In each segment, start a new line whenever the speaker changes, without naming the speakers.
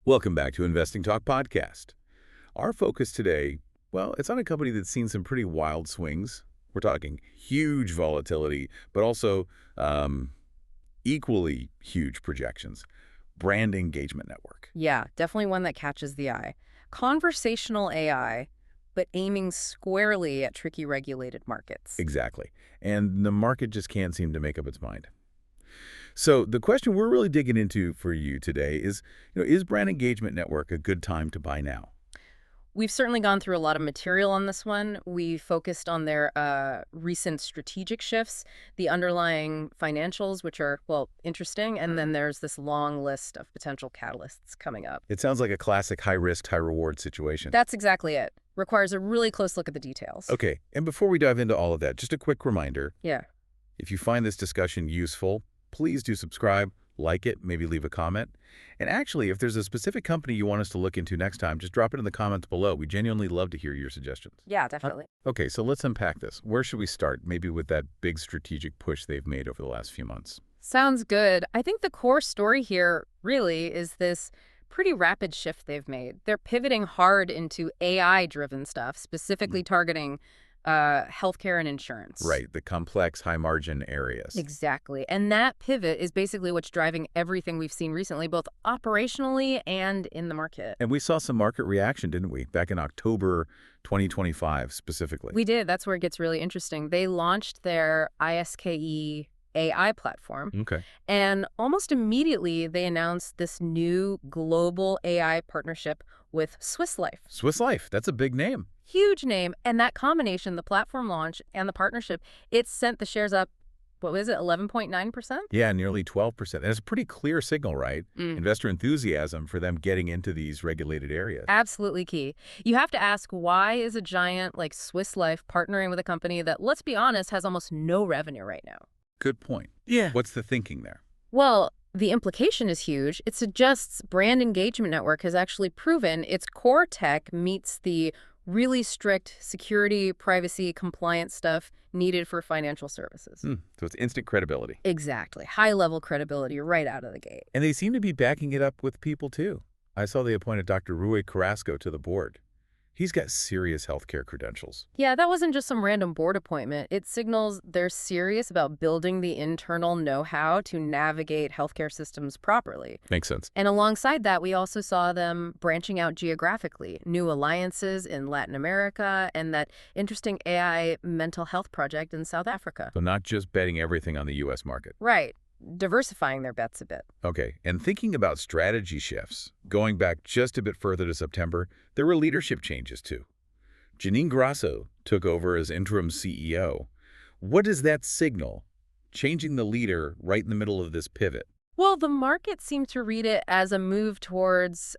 Welcome back to Investing Talk Podcast. Our focus today, well, it's on a company that's seen some pretty wild swings. We're talking huge volatility, but also equally huge projections. Brand Engagement Network.
Yeah, definitely one that catches the eye. Conversational AI, but aiming squarely at tricky regulated markets.
Exactly. And the market just can't seem to make up its mind. So the question we're really digging into for you today is Brand Engagement Network a good time to buy now?
We've certainly gone through a lot of material on this one. We focused on their recent strategic shifts, the underlying financials, which are, well, interesting, and then there's this long list of potential catalysts coming up.
It sounds like a classic high-risk, high-reward situation.
That's exactly it. Requires a really close look at the details.
Okay, and before we dive into all of that, just a quick reminder.
Yeah.
If you find this discussion useful, please do subscribe, like it, maybe leave a comment. And actually, if there's a specific company you want us to look into next time, just drop it in the comments below. We genuinely love to hear your suggestions.
Yeah, definitely.
Okay, so let's unpack this. Where should we start? Maybe with that big strategic push they've made over the last few months.
Sounds good. I think the core story here really is this pretty rapid shift they've made. They're pivoting hard into AI-driven stuff, specifically targeting healthcare and insurance.
Right, the complex, high-margin areas.
Exactly. And that pivot is basically what's driving everything we've seen recently, both operationally and in the market.
And we saw some market reaction, didn't we? Back in October 2025, specifically.
We did. That's where it gets really interesting. They launched their ISKE AI platform.
Okay.
And almost immediately, they announced this new global AI partnership with Swiss Life.
Swiss Life, that's a big name.
Huge name. And that combination, the platform launch and the partnership, it sent the shares up, what was it, 11.9%?
Yeah, nearly 12%. And it's a pretty clear signal, right? Investor enthusiasm for them getting into these regulated areas.
Absolutely key. You have to ask, why is a giant like Swiss Life partnering with a company that, let's be honest, has almost no revenue right now?
Good point. Yeah. What's the thinking there?
Well, the implication is huge. It suggests Brand Engagement Network has actually proven its core tech meets the really strict security, privacy, compliance stuff needed for financial services.
So it's instant credibility.
Exactly. High-level credibility right out of the gate.
And they seem to be backing it up with people, too. I saw they appointed Dr. Rui Carrasco to the board. He's got serious healthcare credentials.
Yeah, that wasn't just some random board appointment. It signals they're serious about building the internal know-how to navigate healthcare systems properly.
Makes sense.
And alongside that, we also saw them branching out geographically, new alliances in Latin America, and that interesting AI mental health project in South Africa.
So not just betting everything on the U.S. market.
Right. Diversifying their bets a bit.
Okay, and thinking about strategy shifts, going back just a bit further to September, there were leadership changes too. Janine Grasso took over as interim CEO. What does that signal, changing the leader right in the middle of this pivot?
Well, the market seemed to read it as a move towards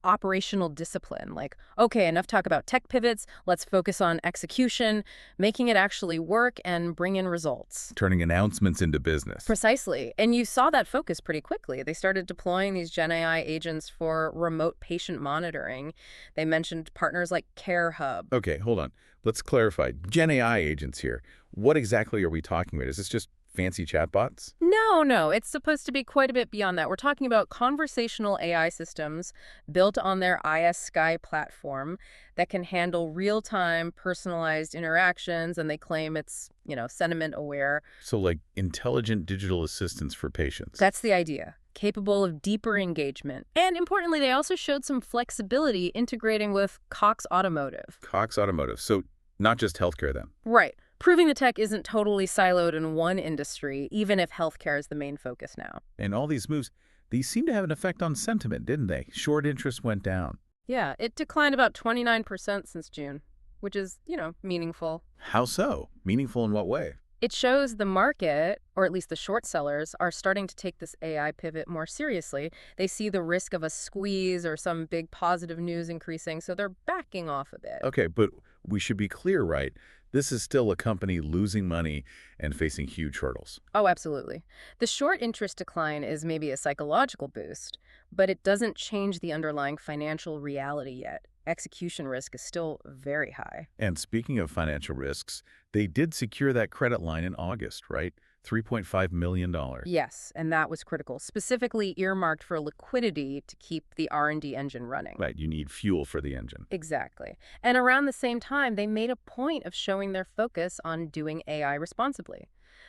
operational discipline. Like, okay, enough talk about tech pivots. Let's focus on execution, making it actually work and bring in results.
Turning announcements into business.
Precisely. And you saw that focus pretty quickly. They started deploying these Gen AI agents for remote patient monitoring. They mentioned partners like CareHub.
Okay, hold on. Let's clarify. Gen AI agents here. What exactly are we talking about? Is this just fancy chatbots?
No. It's supposed to be quite a bit beyond that. We're talking about conversational AI systems built on their Sky platform that can handle real-time personalized interactions, and they claim it's, sentiment aware.
So like intelligent digital assistants for patients.
That's the idea. Capable of deeper engagement. And importantly, they also showed some flexibility integrating with Cox Automotive.
Cox Automotive. So not just healthcare then.
Right. Proving the tech isn't totally siloed in one industry, even if healthcare is the main focus now.
And all these moves, these seem to have an effect on sentiment, didn't they? Short interest went down.
Yeah, it declined about 29% since June, which is, meaningful.
How so? Meaningful in what way?
It shows the market, or at least the short sellers, are starting to take this AI pivot more seriously. They see the risk of a squeeze or some big positive news increasing, so they're backing off a bit.
Okay, but we should be clear, right? This is still a company losing money and facing huge hurdles.
Oh, absolutely. The short interest decline is maybe a psychological boost, but it doesn't change the underlying financial reality yet. Execution risk is still very high.
And speaking of financial risks, they did secure that credit line in August, right? $3.5 million.
Yes, and that was critical, specifically earmarked for liquidity to keep the R&D engine running.
Right, you need fuel for the engine.
Exactly. And around the same time, they made a point of showing their focus on doing AI responsibly.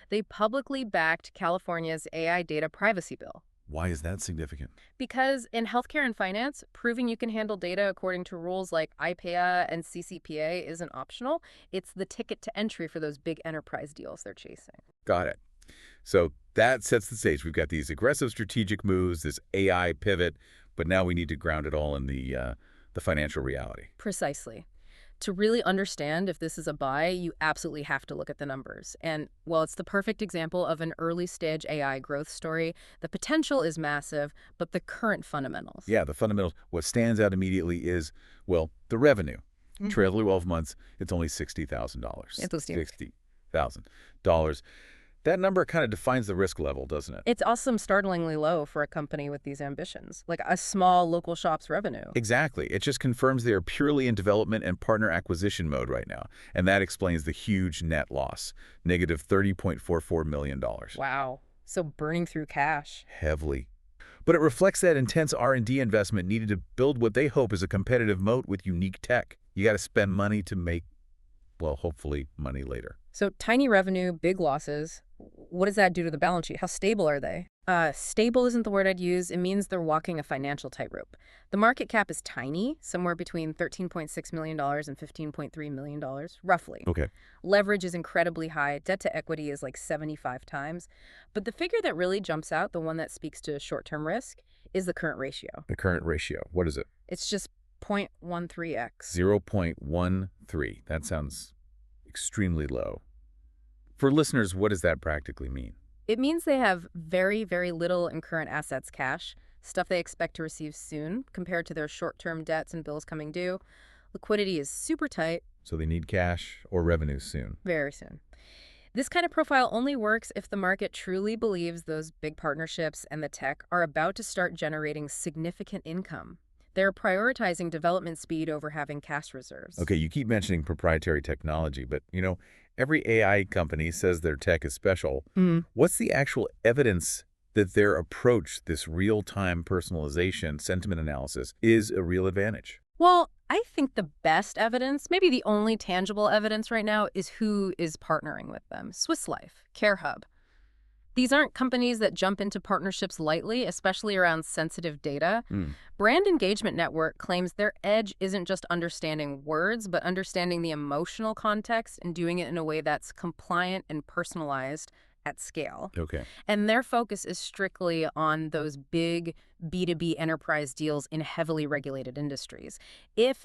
They publicly backed California's AI data privacy bill.
Why is that significant?
Because in healthcare and finance, proving you can handle data according to rules like IPEA and CCPA isn't optional. It's the ticket to entry for those big enterprise deals they're chasing.
Got it. So that sets the stage. We've got these aggressive strategic moves, this AI pivot, but now we need to ground it all in the financial reality.
Precisely. To really understand if this is a buy, you absolutely have to look at the numbers. And, well, it's the perfect example of an early-stage AI growth story. The potential is massive, but the current fundamentals.
Yeah, the fundamentals. What stands out immediately is, well, the revenue. Trailing 12 months, it's only $60,000. $60,000. That number kind of defines the risk level, doesn't it?
It's also startlingly low for a company with these ambitions, like a small local shop's revenue.
Exactly. It just confirms they are purely in development and partner acquisition mode right now. And that explains the huge net loss, negative $30.44 million.
Wow. So burning through cash.
Heavily. But it reflects that intense R&D investment needed to build what they hope is a competitive moat with unique tech. You got to spend money to make, well, hopefully money later.
So tiny revenue, big losses. What does that do to the balance sheet? How stable are they? Stable isn't the word I'd use. It means they're walking a financial tightrope. The market cap is tiny, somewhere between $13.6 million and $15.3 million, roughly.
Okay.
Leverage is incredibly high. Debt to equity is like 75 times. But the figure that really jumps out, the one that speaks to short-term risk, is the current ratio.
The current ratio. What is it?
It's just 0.13x.
0.13. That sounds extremely low. For listeners, what does that practically mean?
It means they have very, very little in current assets cash, stuff they expect to receive soon, compared to their short-term debts and bills coming due. Liquidity is super tight.
So they need cash or revenue soon.
Very soon. This kind of profile only works if the market truly believes those big partnerships and the tech are about to start generating significant income. They're prioritizing development speed over having cash reserves.
Okay, you keep mentioning proprietary technology, but, every AI company says their tech is special. What's the actual evidence that their approach, this real-time personalization, sentiment analysis, is a real advantage?
Well, I think the best evidence, maybe the only tangible evidence right now, is who is partnering with them. Swiss Life, CareHub. These aren't companies that jump into partnerships lightly, especially around sensitive data. Brand Engagement Network claims their edge isn't just understanding words, but understanding the emotional context and doing it in a way that's compliant and personalized at scale.
Okay.
And their focus is strictly on those big B2B enterprise deals in heavily regulated industries. If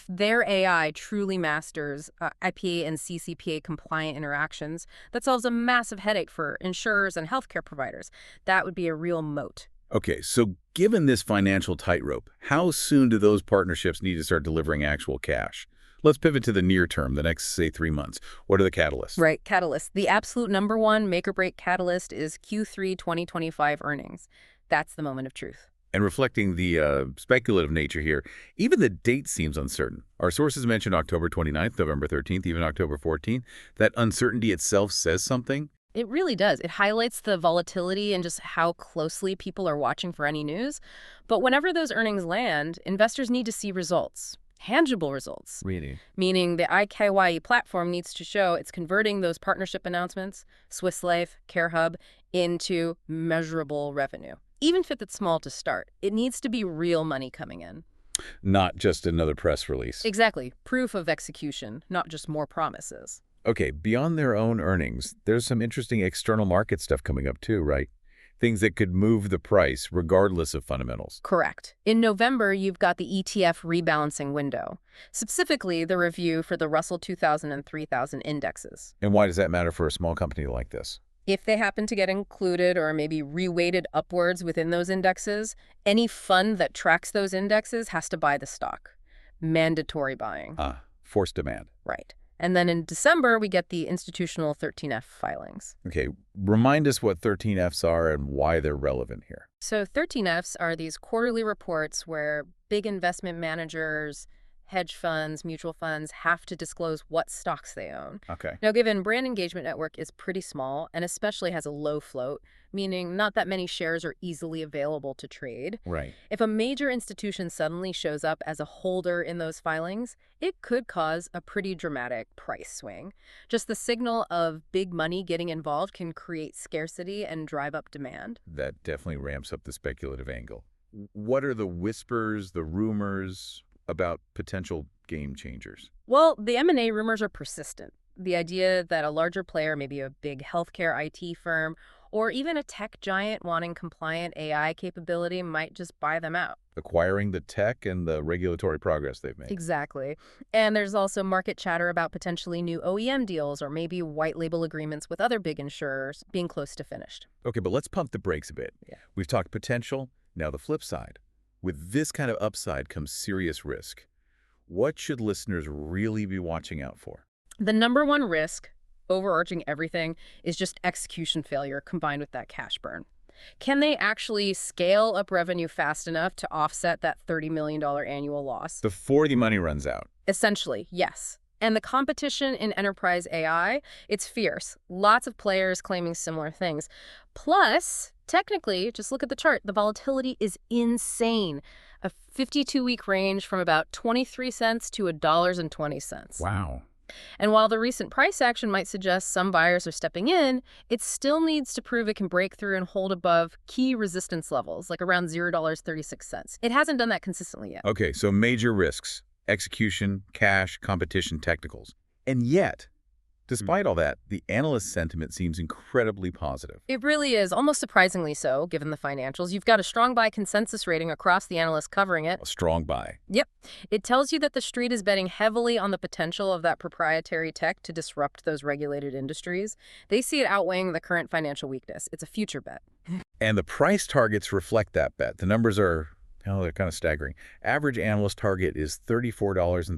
their AI truly masters IPA and CCPA compliant interactions, that solves a massive headache for insurers and healthcare providers. That would be a real moat.
Okay, so given this financial tightrope, how soon do those partnerships need to start delivering actual cash? Let's pivot to the near term, the next, say, 3 months. What are the catalysts?
Right, catalyst. The absolute number one make-or-break catalyst is Q3 2025 earnings. That's the moment of truth.
And reflecting the speculative nature here, even the date seems uncertain. Our sources mentioned October 29th, November 13th, even October 14th. That uncertainty itself says something.
It really does. It highlights the volatility and just how closely people are watching for any news. But whenever those earnings land, investors need to see results. Tangible results.
Really?
Meaning the IKYE platform needs to show it's converting those partnership announcements, Swiss Life, CareHub, into measurable revenue. Even if it's small to start, it needs to be real money coming in.
Not just another press release.
Exactly. Proof of execution, not just more promises.
Okay, beyond their own earnings, there's some interesting external market stuff coming up too, right? Things that could move the price regardless of fundamentals.
Correct. In November, you've got the ETF rebalancing window, specifically the review for the Russell 2000 and 3000 indexes.
And why does that matter for a small company like this?
If they happen to get included or maybe reweighted upwards within those indexes, any fund that tracks those indexes has to buy the stock. Mandatory buying.
Forced demand.
Right. And then in December, we get the institutional 13F filings.
Okay, remind us what 13Fs are and why they're relevant here.
So 13Fs are these quarterly reports where big investment managers, hedge funds, mutual funds have to disclose what stocks they own.
Okay.
Now, given Brand Engagement Network is pretty small and especially has a low float, meaning not that many shares are easily available to trade,
Right.
if a major institution suddenly shows up as a holder in those filings, it could cause a pretty dramatic price swing. Just the signal of big money getting involved can create scarcity and drive up demand.
That definitely ramps up the speculative angle. What are the whispers, the rumors about potential game changers?
Well, the M&A rumors are persistent. The idea that a larger player, maybe a big healthcare IT firm, or even a tech giant wanting compliant AI capability might just buy them out.
Acquiring the tech and the regulatory progress they've made.
Exactly. And there's also market chatter about potentially new OEM deals or maybe white label agreements with other big insurers being close to finished.
Okay, but let's pump the brakes a bit.
Yeah.
We've talked potential, now the flip side. With this kind of upside comes serious risk. What should listeners really be watching out for?
The number one risk, overarching everything, is just execution failure combined with that cash burn. Can they actually scale up revenue fast enough to offset that $30 million annual loss?
Before the money runs out.
Essentially, yes. And the competition in enterprise AI, it's fierce. Lots of players claiming similar things. Plus, technically, just look at the chart, the volatility is insane. A 52-week range from about 23 cents to $1.20.
Wow.
And while the recent price action might suggest some buyers are stepping in, it still needs to prove it can break through and hold above key resistance levels, like around $0.36. It hasn't done that consistently yet.
Okay, so major risks: execution, cash, competition, technicals. And yet, despite all that, the analyst sentiment seems incredibly positive.
It really is, almost surprisingly so, given the financials. You've got a strong buy consensus rating across the analysts covering it.
A strong buy.
Yep. It tells you that the street is betting heavily on the potential of that proprietary tech to disrupt those regulated industries. They see it outweighing the current financial weakness. It's a future bet.
And the price targets reflect that bet. The numbers are, they're kind of staggering. Average analyst target is $34.03.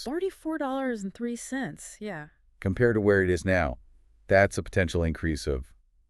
$34.03, yeah.
Compared to where it is now, that's a potential increase of,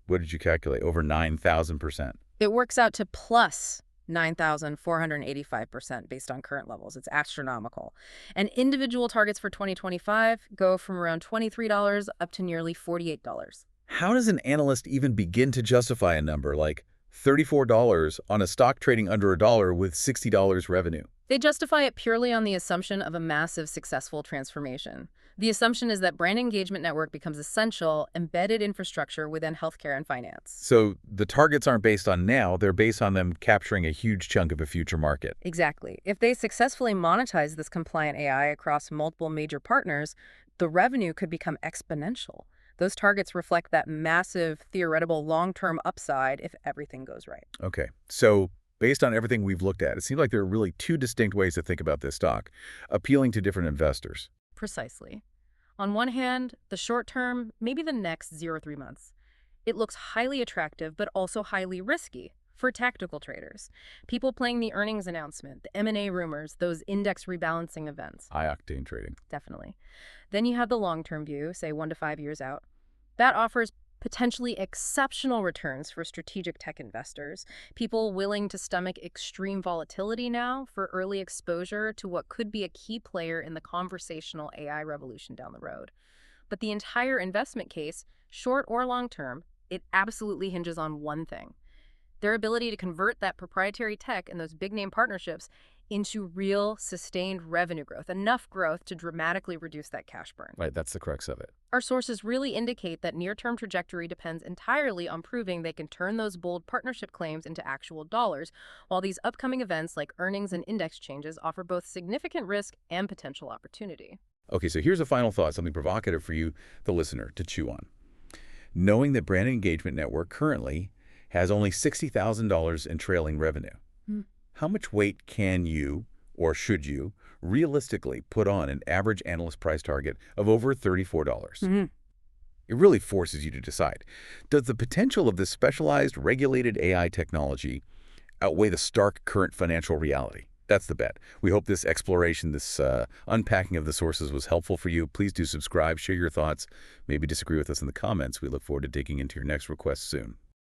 what did you calculate, over 9,000%.
It works out to plus 9,485% based on current levels. It's astronomical. And individual targets for 2025 go from around $23 up to nearly $48.
How does an analyst even begin to justify a number like $34 on a stock trading under $1 with $60 revenue?
They justify it purely on the assumption of a massive successful transformation. The assumption is that Brand Engagement Network becomes essential, embedded infrastructure within healthcare and finance.
So the targets aren't based on now, they're based on them capturing a huge chunk of a future market.
Exactly. If they successfully monetize this compliant AI across multiple major partners, the revenue could become exponential. Those targets reflect that massive theoretical long-term upside if everything goes right.
Okay, so based on everything we've looked at, it seems like there are really two distinct ways to think about this stock, appealing to different investors.
Precisely. On one hand, the short term, maybe the next 0 to 3 months. It looks highly attractive, but also highly risky for tactical traders. People playing the earnings announcement, the M&A rumors, those index rebalancing events.
High-octane trading.
Definitely. Then you have the long-term view, say 1 to 5 years out. That offers potentially exceptional returns for strategic tech investors, people willing to stomach extreme volatility now for early exposure to what could be a key player in the conversational AI revolution down the road. But the entire investment case, short or long-term, it absolutely hinges on one thing: their ability to convert that proprietary tech and those big-name partnerships into real, sustained revenue growth, enough growth to dramatically reduce that cash burn.
Right, that's the crux of it.
Our sources really indicate that near-term trajectory depends entirely on proving they can turn those bold partnership claims into actual dollars, while these upcoming events like earnings and index changes offer both significant risk and potential opportunity.
Okay, so here's a final thought, something provocative for you, the listener, to chew on. Knowing that Brand Engagement Network currently has only $60,000 in trailing revenue, how much weight can you, or should you, realistically put on an average analyst price target of over $34? It really forces you to decide. Does the potential of this specialized, regulated AI technology outweigh the stark current financial reality? That's the bet. We hope this exploration, this unpacking of the sources was helpful for you. Please do subscribe, share your thoughts, maybe disagree with us in the comments. We look forward to digging into your next request soon.